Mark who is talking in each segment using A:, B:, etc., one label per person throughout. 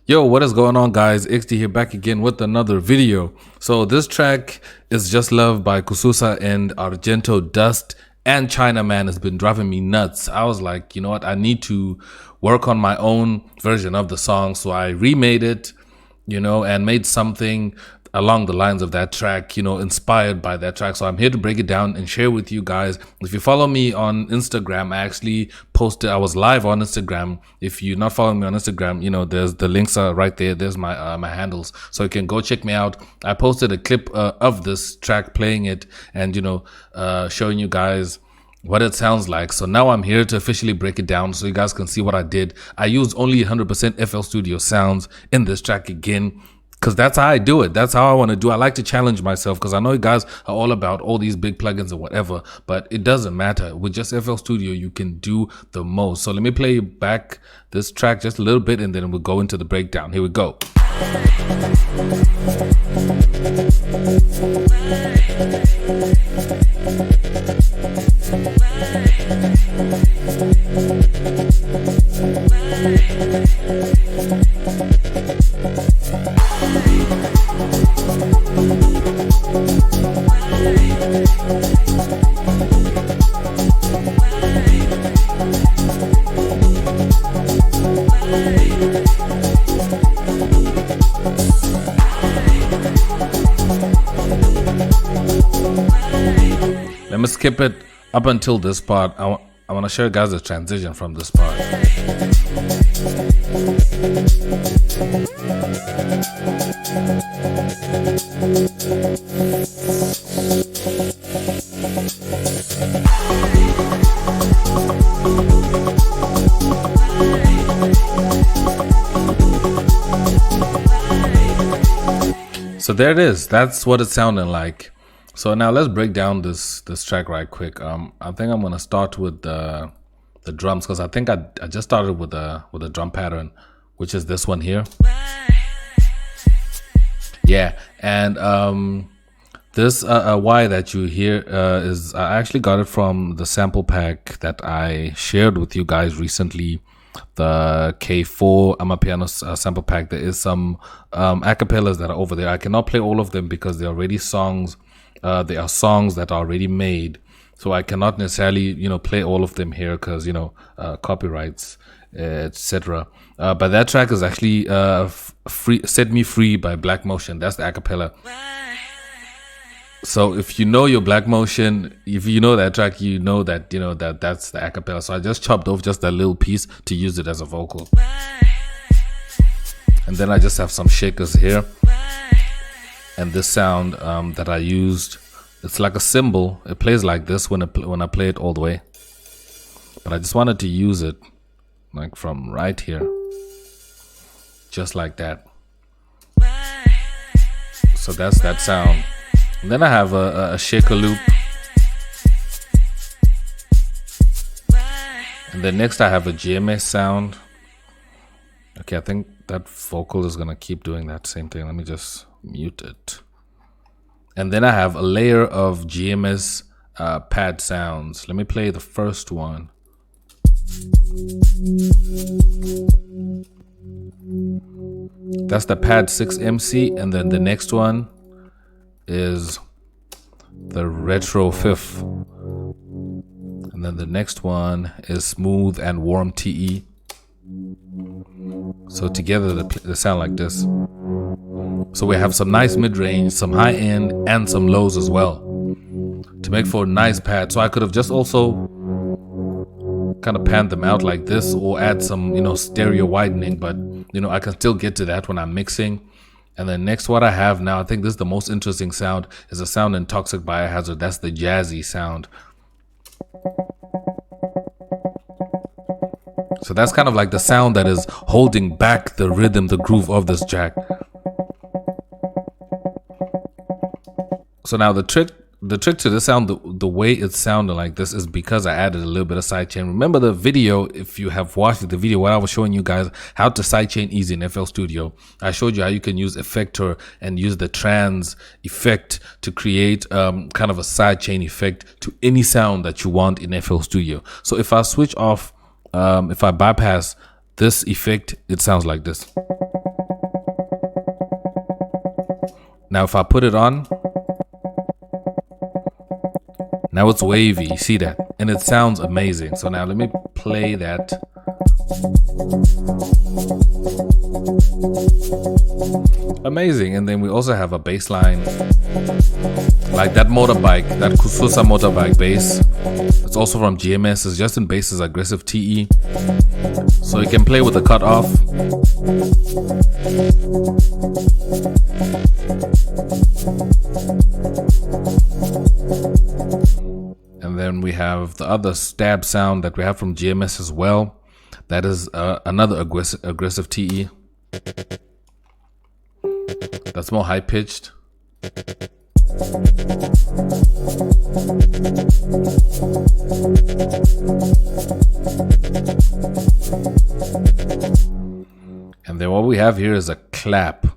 A: Yo, what is going on, guys? XD here, back again with another video. So this track is Just Love by Kususa and Argento. Dust and Chynaman has been driving me nuts. I was like, you know what, I need to work on my own version of the song. So I remade it, and made something along the lines of that track, inspired by that track. So I'm here to break it down and share with you guys. If you follow me on Instagram, I actually posted, I was live on Instagram. If you're not following me on Instagram, there's the links are right there. There's my handles, so you can go check me out. I posted a clip of this track, playing it, and showing you guys what it sounds like. So now I'm here to officially break it down so you guys can see what I did. I used only 100% FL Studio sounds in this track again, because that's how I do it. That's how I want to do. I like to challenge myself, because I know you guys are all about all these big plugins or whatever, but it doesn't matter. With just FL Studio, you can do the most. So let me play back this track just a little bit, and then we'll go into the breakdown. Here we go. Let me skip it up until this part. I want to show you guys the transition from this part. So there it is. That's what it's sounding like. So now let's break down this track right quick. I think I'm gonna start with the drums, because I think I just started with a drum pattern, which is this one here. Yeah, and this Y that you hear is, I actually got it from the sample pack that I shared with you guys recently, the K4 Amapiano sample pack. There is some acapellas that are over there. I cannot play all of them because they're already songs. They are songs that are already made, so I cannot necessarily play all of them here, because copyrights, etc. But that track is actually free, Set Me Free by Black Motion. That's the acapella. So if you know your Black Motion, if you know that track, you know that that's the acapella. So I just chopped off just that little piece to use it as a vocal, and then I just have some shakers here. And this sound that I used, it's like a cymbal. It plays like this when I play it all the way. But I just wanted to use it like from right here, just like that. So that's that sound. And then I have a shaker loop. And then next I have a GMS sound. Okay, I think that vocal is gonna keep doing that same thing. Let me just mute it. And then I have a layer of GMS pad sounds. Let me play the first one. That's the pad 6 MC, and then the next one is the retro 5th, and then the next one is smooth and warm TE. So together they sound like this. So we have some nice mid-range, some high-end, and some lows as well, to make for a nice pad. So I could have just also kind of panned them out like this, or add some stereo widening, but I can still get to that when I'm mixing. And then next, what I have now, I think this is the most interesting sound, is a sound in Toxic Biohazard. That's the jazzy sound. So that's kind of like the sound that is holding back the rhythm, the groove of this track. So now the trick to this sound, the way it's sounding like this, is because I added a little bit of sidechain. Remember the video, if you have watched the video, what I was showing you guys how to sidechain easy in FL Studio. I showed you how you can use Effector and use the trans effect to create kind of a sidechain effect to any sound that you want in FL Studio. So if I switch off, if I bypass this effect, it sounds like this. Now if I put it on, now it's wavy, you see that? And it sounds amazing. So now let me play that. Amazing. And then we also have a bass line, like that motorbike, that Kususa motorbike bass. It's also from GMS. It's just in basses, aggressive TE. So you can play with the cut off. And then we have the other stab sound that we have from GMS as well. That is another aggressive TE. That's more high pitched. And then what we have here is a clap.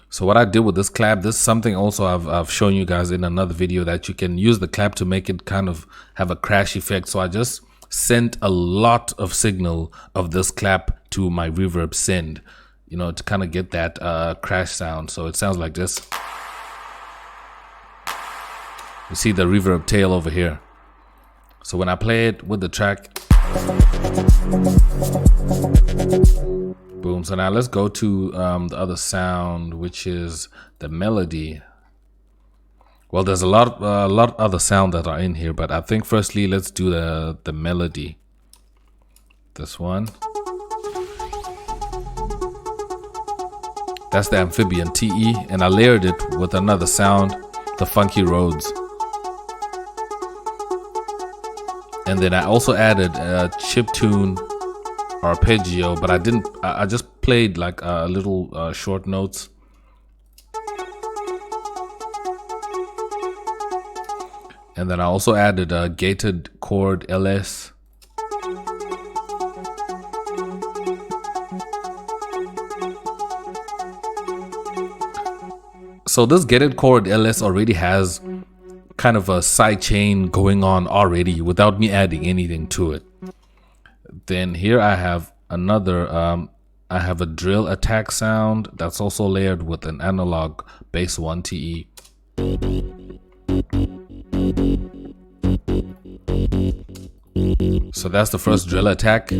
A: So what I did with this clap, this is something also I've shown you guys in another video, that you can use the clap to make it kind of have a crash effect. So I just sent a lot of signal of this clap to my reverb send, you know, to kind of get that crash sound. So it sounds like this. You see the reverb tail over here. So when I play it with the track, boom. So now let's go to the other sound, which is the melody. Well, there's a lot other sound that are in here, but I think firstly let's do the melody. This one. That's the amphibian TE, and I layered it with another sound, the funky Rhodes. And then I also added a chiptune arpeggio, but I just played like a little short notes. And then I also added a gated chord LS. So this gated chord LS already has kind of a side chain going on already without me adding anything to it. Then here I have another, I have a drill attack sound that's also layered with an analog bass 1 TE. So that's the first drill attack.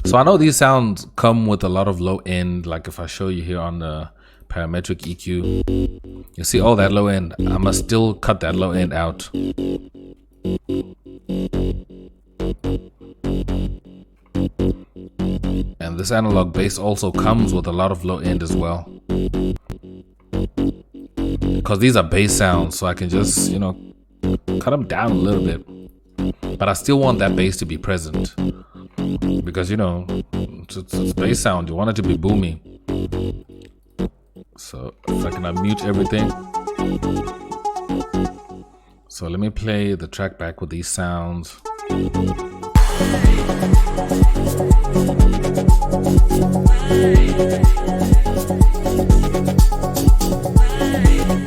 A: So I know these sounds come with a lot of low end, like if I show you here on the parametric EQ, you see all that low end. I must still cut that low end out. And this analog bass also comes with a lot of low end as well, because these are bass sounds, so I can just, you know, cut them down a little bit, but I still want that bass to be present, because, you know, it's bass sound, you want it to be boomy. So if I can unmute everything. So let me play the track back with these sounds.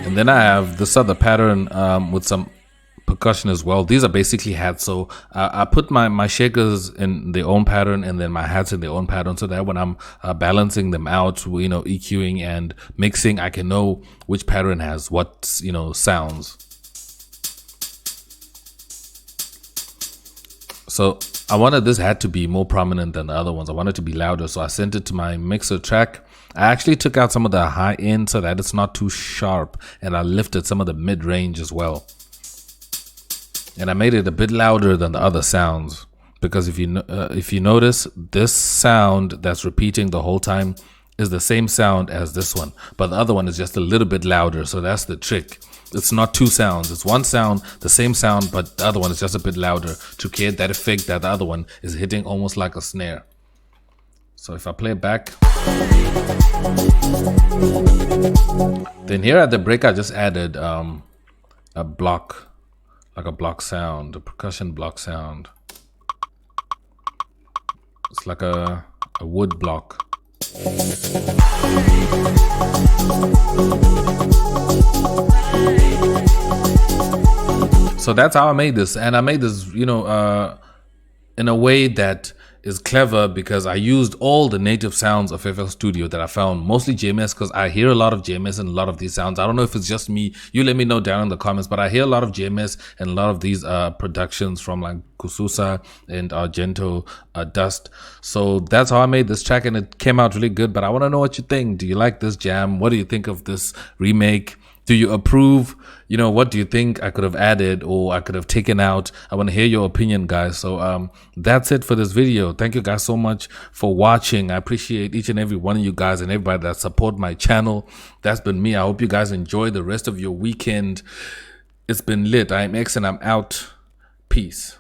A: And then I have this other pattern with some percussion as well. These are basically hats. So I put my shakers in their own pattern and then my hats in their own pattern, so that when I'm balancing them out, you know, EQing and mixing, I can know which pattern has what, you know, sounds. So I wanted this hat to be more prominent than the other ones. I wanted it to be louder, so I sent it to my mixer track. I actually took out some of the high end so that it's not too sharp, and I lifted some of the mid range as well. And I made it a bit louder than the other sounds, because if you notice, this sound that's repeating the whole time is the same sound as this one, but the other one is just a little bit louder. So that's the trick. It's not two sounds, it's one sound, the same sound, but the other one is just a bit louder to create that effect that the other one is hitting almost like a snare. So if I play it back, then here at the break I just added a block, like a block sound, a percussion block sound. It's like a wood block. So that's how I made this, and I made this, you know, in a way that is clever because I used all the native sounds of FL Studio that I found, mostly JMS, because I hear a lot of JMS and a lot of these sounds. I don't know if it's just me. You let me know down in the comments, but I hear a lot of JMS and a lot of these productions from like Kususa and Argento Dust. So that's how I made this track, and it came out really good. But I want to know what you think. Do you like this jam? What do you think of this remake? Do you approve? You know, what do you think I could have added or I could have taken out? I want to hear your opinion, guys. So that's it for this video. Thank you guys so much for watching. I appreciate each and every one of you guys and everybody that support my channel. That's been me. I hope you guys enjoy the rest of your weekend. It's been lit. I'm X and I'm out. Peace.